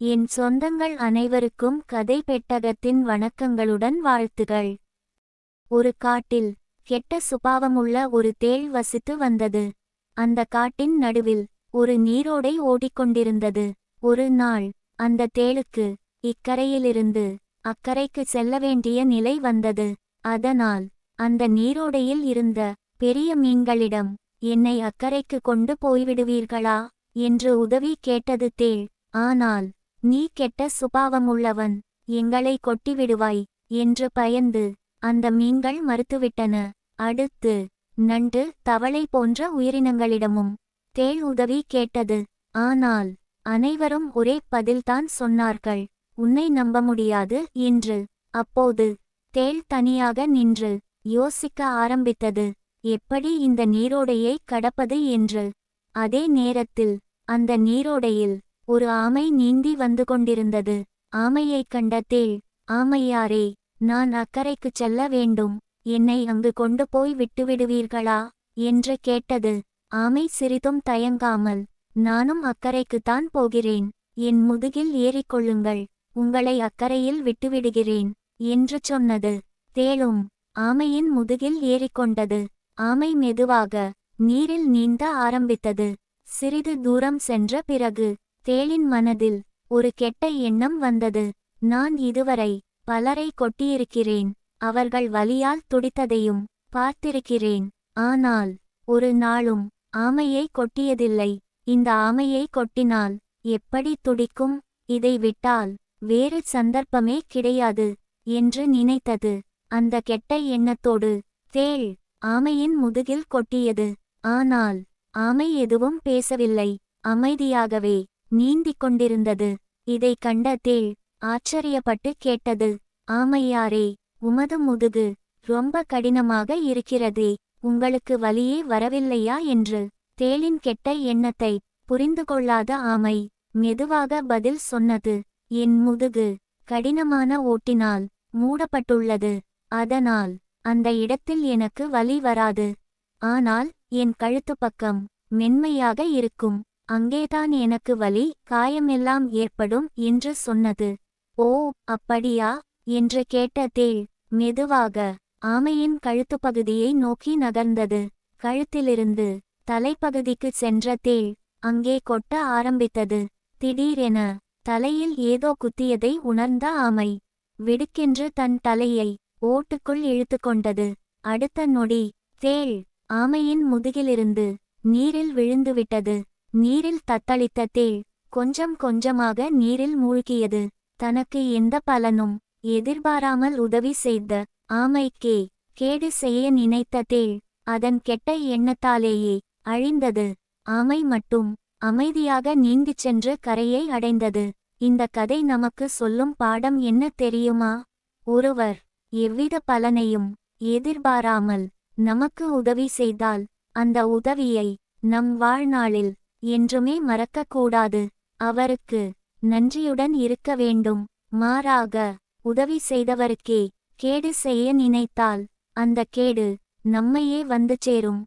என் சொந்தங்கள் அனைவருக்கும் கதை பெட்டகத்தின் வணக்கங்களுடன் வாழ்த்துகள். ஒரு காட்டில் கெட்ட சுபாவமுள்ள ஒரு தேள் வசித்து வந்தது. அந்த காட்டின் நடுவில் ஒரு நீரோடை ஓடிக்கொண்டிருந்தது. ஒரு நாள் அந்த தேளுக்கு இக்கரையிலிருந்து அக்கரைக்கு செல்ல வேண்டிய நிலை வந்தது. அதனால் அந்த நீரோடையில் இருந்த பெரிய மீன்களிடம், என்னை அக்கரைக்கு கொண்டு போய்விடுவீர்களா என்று உதவி கேட்டது தேள். ஆனால் நீ கெட்ட சுபாவமுள்ளவன், எங்களை கொட்டிவிடுவாய் என்று பயந்து அந்த மீன்கள் மறுத்துவிட்டன. அடுத்து நண்டு, தவளை போன்ற உயிரினங்களிடமும் தேள் உதவி கேட்டது. ஆனால் அனைவரும் ஒரே பதில்தான் சொன்னார்கள், உன்னை நம்ப முடியாது என்று. அப்போது தேள் தனியாக நின்று யோசிக்க ஆரம்பித்தது, எப்படி இந்த நீரோடையை கடப்பது என்று. அதே நேரத்தில் அந்த நீரோடையில் ஒரு ஆமை நீந்தி வந்து கொண்டிருந்தது. ஆமையைக் கண்ட தேள், ஆமையாரே, நான் அக்கரைக்குச் செல்ல வேண்டும், என்னை அங்கு கொண்டு போய் விட்டுவிடுவீர்களா என்று கேட்டது. ஆமை சிறிதும் தயங்காமல், நானும் அக்கரைக்குத்தான் போகிறேன், என் முதுகில் ஏறிக்கொள்ளுங்கள், உங்களை அக்கரையில் விட்டுவிடுகிறேன் என்று சொன்னது. தேளும் ஆமையின் முதுகில் ஏறிக்கொண்டது. ஆமை மெதுவாக நீரில் நீந்த ஆரம்பித்தது. சிறிது தூரம் சென்ற பிறகு தேளின் மனதில் ஒரு கெட்ட எண்ணம் வந்தது. நான் இதுவரை பலரை கொட்டியிருக்கிறேன், அவர்கள் வலியால் துடித்ததையும் பார்த்திருக்கிறேன். ஆனால் ஒரு நாளும் ஆமையை கொட்டியதில்லை. இந்த ஆமையை கொட்டினால் எப்படி துடிக்கும்? இதை விட்டால் வேறு சந்தர்ப்பமே கிடையாது என்று நினைத்தது. அந்த கெட்ட எண்ணத்தோடு தேள் ஆமையின் முதுகில் கொட்டியது. ஆனால் ஆமை எதுவும் பேசவில்லை, அமைதியாகவே நீந்திக் கொண்டிருந்தது. இதை கண்ட தேள் ஆச்சரியப்பட்டு கேட்டது, ஆமையாரே, உமது முதுகு ரொம்ப கடினமாக இருக்கிறதே, உங்களுக்கு வலியே வரவில்லையா என்று. தேளின் கெட்ட எண்ணத்தை புரிந்து கொள்ளாத ஆமை மெதுவாக பதில் சொன்னது, என் முதுகு கடினமான ஓட்டினால் மூடப்பட்டுள்ளது, அதனால் அந்த இடத்தில் எனக்கு வலி வராது. ஆனால் என் கழுத்து பக்கம் மென்மையாக இருக்கும், அங்கேதான் எனக்கு வலி, காயமெல்லாம் ஏற்படும் என்று சொன்னது. ஓ, அப்படியா என்று கேட்ட தேள் மெதுவாக ஆமையின் கழுத்துப்பகுதியை நோக்கி நகர்ந்தது. கழுத்திலிருந்து தலைப்பகுதிக்கு சென்ற தேள் அங்கே கொட்ட ஆரம்பித்தது. திடீரென தலையில் ஏதோ குத்தியதை உணர்ந்த ஆமை வெடுக்கென்று தன் தலையை ஓட்டுக்குள் இழுத்துக்கொண்டது. அடுத்த நொடி தேள் ஆமையின் முதுகிலிருந்து நீரில் விழுந்துவிட்டது. நீரில் தத்தளித்த தேள் கொஞ்சம் கொஞ்சமாக நீரில் மூழ்கியது. தனக்கு எந்த பலனும் எதிர்பாராமல் உதவி செய்த ஆமைக்கே கேடு செய்ய நினைத்த தேள் அதன் கெட்ட எண்ணத்தாலேயே அழிந்தது. ஆமை மட்டும் அமைதியாக நீந்திச் சென்று கரையை அடைந்தது. இந்த கதை நமக்கு சொல்லும் பாடம் என்ன தெரியுமா? ஒருவர் எவ்வித பலனையும் எதிர்பாராமல் நமக்கு உதவி செய்தால் அந்த உதவியை நம் வாழ்நாளில் என்றுமே மறக்கக்கூடாது. அவருக்கு நன்றியுடன் இருக்க வேண்டும். மாறாக உதவி செய்தவருக்கே கேடு செய்ய நினைத்தால் அந்த கேடு நம்மையே வந்து சேரும்.